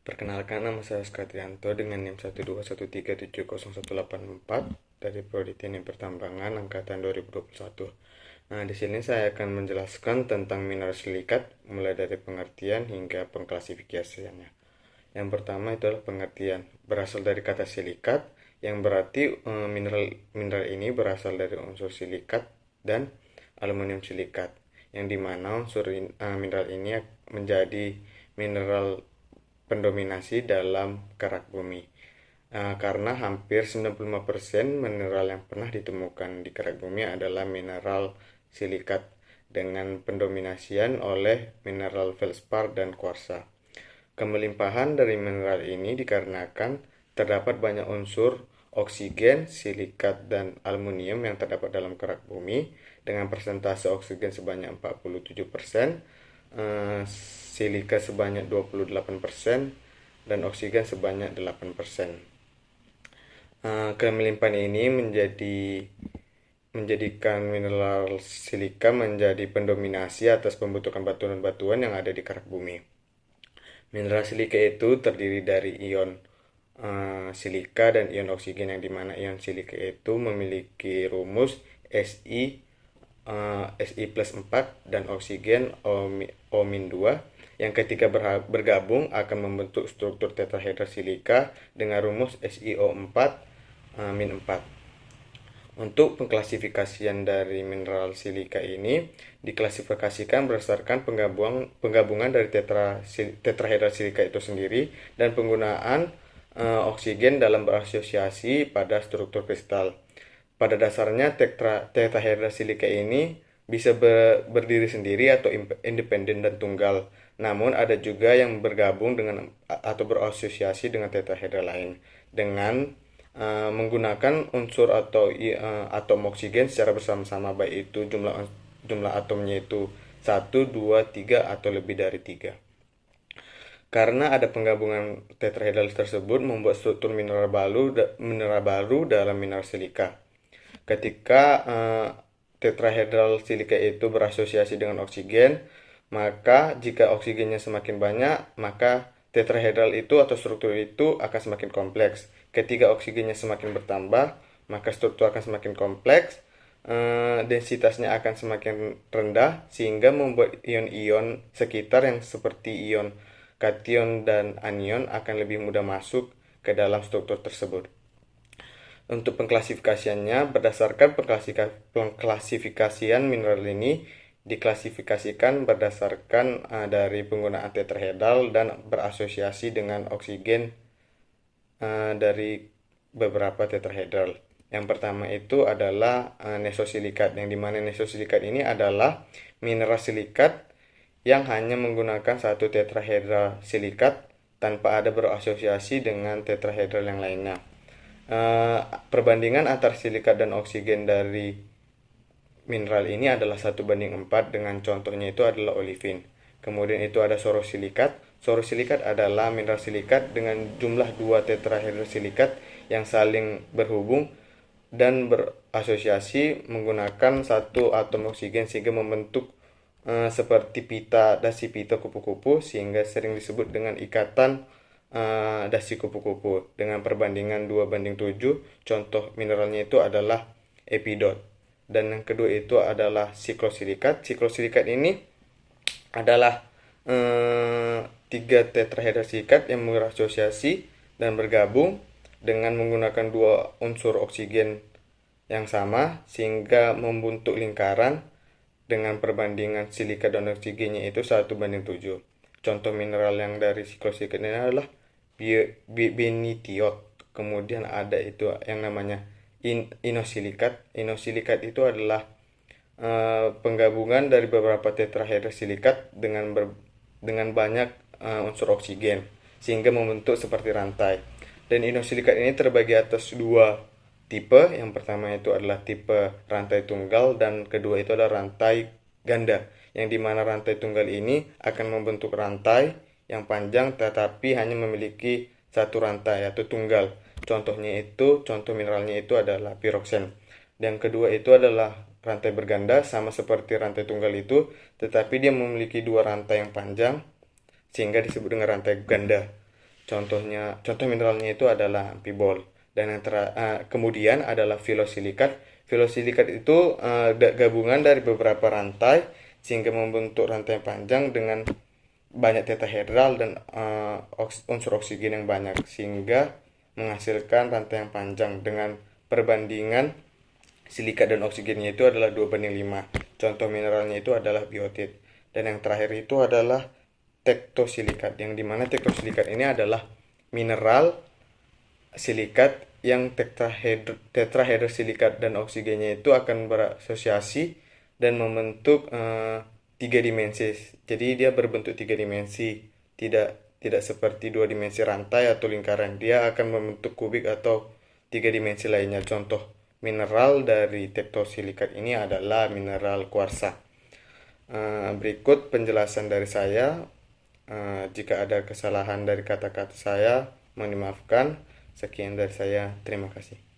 Perkenalkan, nama saya Skatrianto dengan NIM 121370184 dari Prodi Teknik Pertambangan angkatan 2021. Nah, di sini saya akan menjelaskan tentang mineral silikat mulai dari pengertian hingga pengklasifikasiannya. Yang pertama itu adalah pengertian. Berasal dari kata silikat yang berarti mineral ini berasal dari unsur silikat dan aluminium silikat, yang dimana unsur mineral ini menjadi mineral pendominasi dalam kerak bumi. Karena hampir 95% mineral yang pernah ditemukan di kerak bumi adalah mineral silikat dengan pendominasian oleh mineral feldspar dan kuarsa. Kemelimpahan dari mineral ini dikarenakan terdapat banyak unsur oksigen, silikat, dan aluminium yang terdapat dalam kerak bumi dengan persentase oksigen sebanyak 47%, silika sebanyak 28%, dan oksigen sebanyak 8%. Kemelimpahan ini menjadikan mineral silika menjadi pendominasi atas pembentukan batuan-batuan yang ada di kerak bumi. Mineral silika itu terdiri dari ion silika dan ion oksigen, yang dimana ion silika itu memiliki rumus Si plus 4 dan oksigen O-2, yang ketika bergabung akan membentuk struktur tetrahedral silika dengan rumus SiO4 4. Untuk pengklasifikasian dari mineral silika ini diklasifikasikan berdasarkan penggabungan dari tetrahedral silika itu sendiri dan penggunaan oksigen dalam berasosiasi pada struktur kristal. Pada dasarnya tetrahedral silika ini bisa berdiri sendiri atau independen dan tunggal. Namun ada juga yang bergabung dengan atau berasosiasi dengan tetrahedral lain dengan menggunakan unsur atau atom oksigen secara bersama-sama, baik itu jumlah atomnya itu 1, 2, 3 atau lebih dari 3. Karena ada penggabungan tetrahedral tersebut membuat struktur mineral baru dalam mineral silika. Ketika tetrahedral silika itu berasosiasi dengan oksigen, maka jika oksigennya semakin banyak, maka tetrahedral itu atau struktur itu akan semakin kompleks. Ketika oksigennya semakin bertambah, maka struktur akan semakin kompleks, densitasnya akan semakin rendah, sehingga membuat ion-ion sekitar yang seperti ion kation dan anion akan lebih mudah masuk ke dalam struktur tersebut. Untuk pengklasifikasiannya, berdasarkan pengklasifikasian mineral ini diklasifikasikan berdasarkan dari penggunaan tetrahedral dan berasosiasi dengan oksigen dari beberapa tetrahedral. Yang pertama itu adalah nesosilikat, yang dimana nesosilikat ini adalah mineral silikat yang hanya menggunakan satu tetrahedral silikat tanpa ada berasosiasi dengan tetrahedral yang lainnya. Perbandingan antar silikat dan oksigen dari mineral ini adalah 1:4, dengan contohnya itu adalah olivin. Kemudian itu ada sorosilikat. Sorosilikat adalah mineral silikat dengan jumlah 2 tetrahedral silikat yang saling berhubung dan berasosiasi menggunakan satu atom oksigen sehingga membentuk seperti dasi pita kupu-kupu, sehingga sering disebut dengan ikatan dasi kupu-kupu dengan perbandingan 2:7. Contoh mineralnya itu adalah epidot. Dan yang kedua itu adalah siklosilikat. Siklosilikat ini adalah 3 tetrahedral silikat yang berasosiasi dan bergabung dengan menggunakan 2 unsur oksigen yang sama sehingga membentuk lingkaran dengan perbandingan silika dan oksigennya itu 1:7. Contoh mineral yang dari siklosilikat ini adalah benitiot. Kemudian ada itu yang namanya inosilikat. Inosilikat itu adalah penggabungan dari beberapa tetrahedral silikat dengan banyak unsur oksigen sehingga membentuk seperti rantai. Dan inosilikat ini terbagi atas 2 tipe. Yang pertama itu adalah tipe rantai tunggal dan kedua itu adalah rantai ganda, yang dimana rantai tunggal ini akan membentuk rantai yang panjang tetapi hanya memiliki satu rantai atau tunggal. Contoh mineralnya itu adalah piroksen. Dan kedua itu adalah rantai berganda, sama seperti rantai tunggal itu, tetapi dia memiliki 2 rantai yang panjang sehingga disebut dengan rantai ganda. Contoh mineralnya itu adalah ampibol. Dan kemudian adalah filosilikat. Filosilikat itu gabungan dari beberapa rantai sehingga membentuk rantai panjang dengan banyak tetahedral dan unsur oksigen yang banyak sehingga menghasilkan rantai yang panjang. Dengan perbandingan silikat dan oksigennya itu adalah 2:5. Contoh mineralnya itu adalah biotit. Dan yang terakhir itu adalah tektosilikat, yang dimana tektosilikat ini adalah mineral silikat yang tetrahedral silikat dan oksigennya itu akan berasosiasi dan membentuk tiga dimensi. Jadi dia berbentuk tiga dimensi, tidak tidak seperti dua dimensi rantai atau lingkaran. Dia akan membentuk kubik atau tiga dimensi lainnya. Contoh mineral dari tektosilikat ini adalah mineral kuarsa. Berikut penjelasan dari saya. Jika ada kesalahan dari kata-kata saya, mohon dimaafkan. Sekian dari saya. Terima kasih.